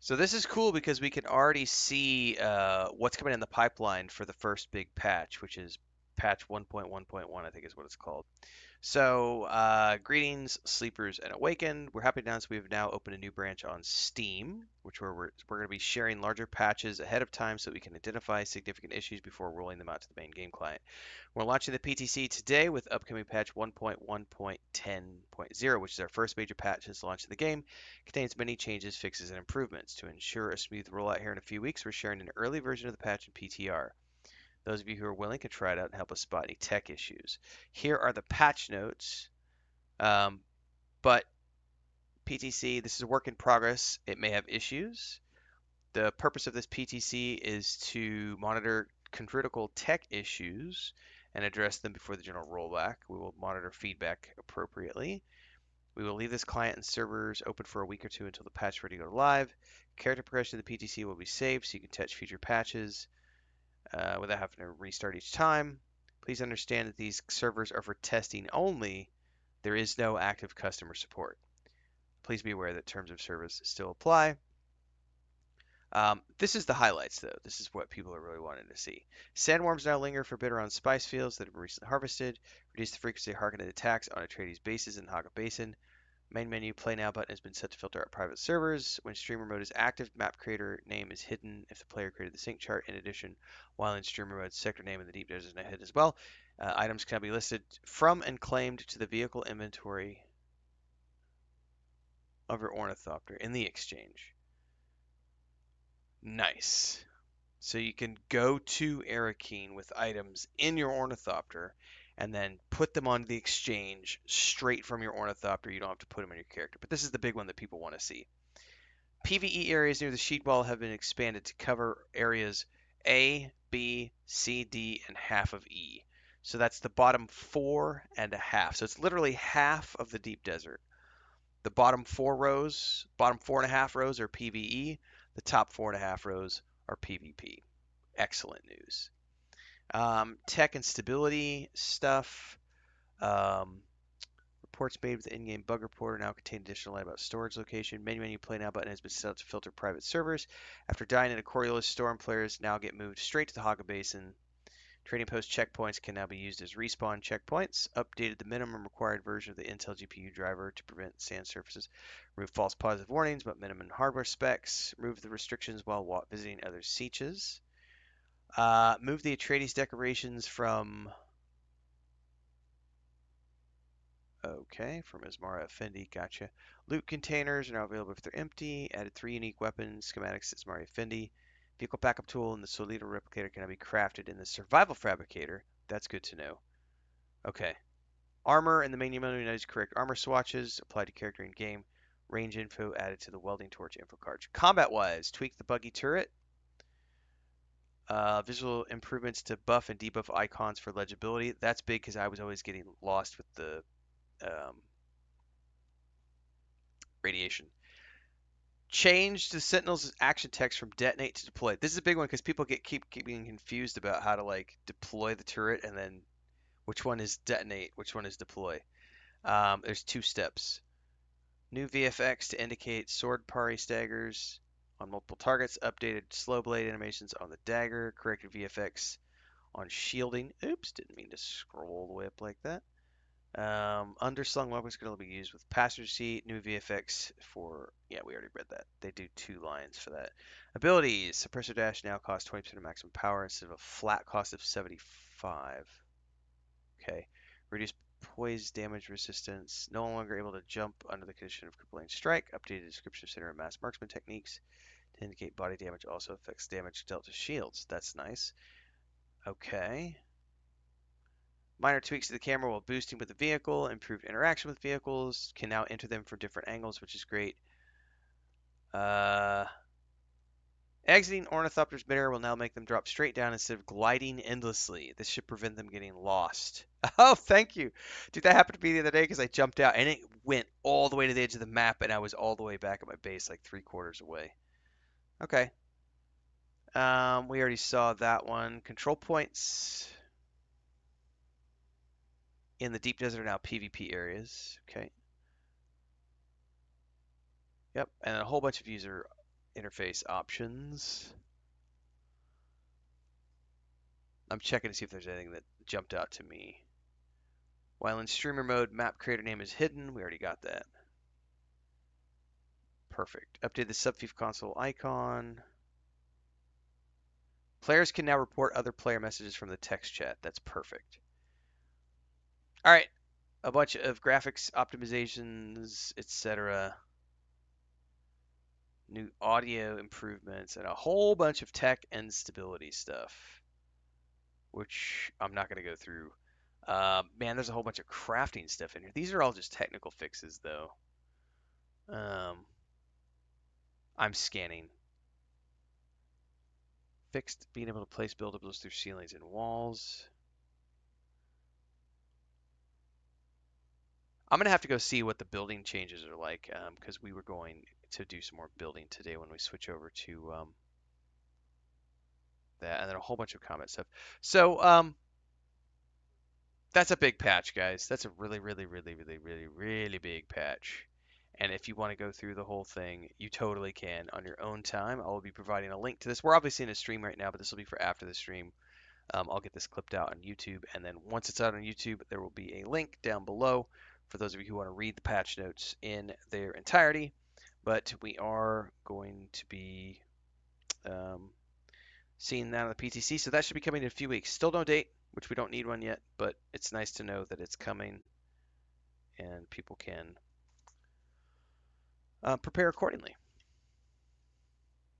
So this is cool because we can already see what's coming in the pipeline for the first big patch, which is patch 1.1.1, I think is what it's called. So, greetings, sleepers and awakened. We're happy to announce we have now opened a new branch on Steam, which we're going to be sharing larger patches ahead of time so we can identify significant issues before rolling them out to the main game client. We're launching the PTC today with upcoming patch 1.1.10.0, which is our first major patch since launch of the game. It contains many changes, fixes, and improvements. To ensure a smooth rollout here in a few weeks, we're sharing an early version of the patch in PTR. Those of you who are willing can try it out and help us spot any tech issues. Here are the patch notes. But PTC, this is a work in progress. It may have issues. The purpose of this PTC is to monitor critical tech issues and address them before the general rollback. We will monitor feedback appropriately. We will leave this client and servers open for a week or two until the patch is ready to go live. Character progression of the PTC will be saved so you can touch future patches without having to restart each time. Please understand that these servers are for testing only. There is no active customer support. Please be aware that terms of service still apply. This is the highlights, though. This is what people are really wanting to see. Sandworms now linger for bit around spice fields that have been recently harvested. Reduce the frequency of targeted attacks on Atreides bases in Haga Basin. Main menu Play Now button has been set to filter out private servers. When streamer mode is active, map creator name is hidden if the player created the sync chart. In addition, while in streamer mode, sector name in the deep desert is now hidden as well. Items can be listed from and claimed to the vehicle inventory of your ornithopter in the exchange. Nice. So you can go to Arakeen with items in your ornithopter and then put them onto the exchange straight from your ornithopter. You don't have to put them in your character. But this is the big one that people want to see. PVE areas near the sheet wall have been expanded to cover areas A, B, C, D, and half of E. So that's the bottom four and a half. So it's literally half of the deep desert. The bottom bottom 4.5 rows are PVE. The top 4.5 rows are PvP. Excellent news. Tech and stability stuff. Um, reports made with the in-game bug reporter now contain additional light about storage location. Menu Play Now button has been set up to filter private servers. After dying in a Coriolis storm, players now get moved straight to the Haga Basin. Trading post checkpoints can now be used as respawn checkpoints. Updated the minimum required version of the Intel GPU driver to prevent sand surfaces. Remove false positive warnings about minimum hardware specs. Remove the restrictions while visiting other sietches. Move the Atreides decorations from from Ismara Effendi, gotcha. Loot containers are now available if they're empty. Added 3 unique weapons, schematics to Ismara Effendi. Vehicle backup tool and the Solito replicator can now be crafted in the survival fabricator. That's good to know. Okay. Armor in the main menu is correct. Armor swatches applied to character in game. Range info added to the welding torch info card. Combat wise, tweak the buggy turret. Visual improvements to buff and debuff icons for legibility. That's big because I was always getting lost with the radiation. Change the Sentinel's action text from detonate to deploy. This is a big one because people keep getting confused about how to like deploy the turret and then which one is detonate, which one is deploy. There's 2 steps. New VFX to indicate sword parry staggers on multiple targets. Updated slow blade animations on the dagger. Corrected VFX on shielding. Oops, didn't mean to scroll all the way up like that. Underslung weapons can only be used with passenger seat. New VFX for, yeah, we already read that. They do 2 lines for that. Abilities. Suppressor dash now costs 20% of maximum power instead of a flat cost of 75. Okay. Reduce poise damage resistance. No longer able to jump under the condition of crippling strike. Updated description of center and mass marksman techniques to indicate body damage also affects damage dealt to shields. That's nice. Okay. Minor tweaks to the camera while boosting with the vehicle, improved interaction with vehicles, can now enter them from different angles, which is great. Exiting Ornithopter's midair will now make them drop straight down instead of gliding endlessly. This should prevent them getting lost. Oh, thank you. Dude, that happened to me the other day because I jumped out and it went all the way to the edge of the map and I was all the way back at my base, like 3/4 away. Okay. We already saw that one. Control points in the deep desert are now PvP areas. Okay. Yep, and a whole bunch of user interface options. I'm checking to see if there's anything that jumped out to me. While in streamer mode, map creator name is hidden. We already got that. Perfect. Update the subfief console icon. Players can now report other player messages from the text chat. That's perfect. All right. A bunch of graphics optimizations, etc. New audio improvements, and a whole bunch of tech and stability stuff, which I'm not going to go through. Man, there's a whole bunch of crafting stuff in here. These are all just technical fixes, though. I'm scanning. Fixed being able to place buildables through ceilings and walls. I'm going to have to go see what the building changes are like, because we were going to do some more building today when we switch over to that, and then a whole bunch of comment stuff. So that's a big patch, guys. That's a really, really, really, really, really, really big patch. And if you want to go through the whole thing, you totally can on your own time. I will be providing a link to this. We're obviously in a stream right now, but this will be for after the stream. I'll get this clipped out on YouTube, and then once it's out on YouTube, there will be a link down below for those of you who want to read the patch notes in their entirety. But we are going to be seeing that on the PTC, so that should be coming in a few weeks. Still no date, which we don't need one yet, but it's nice to know that it's coming, and people can prepare accordingly.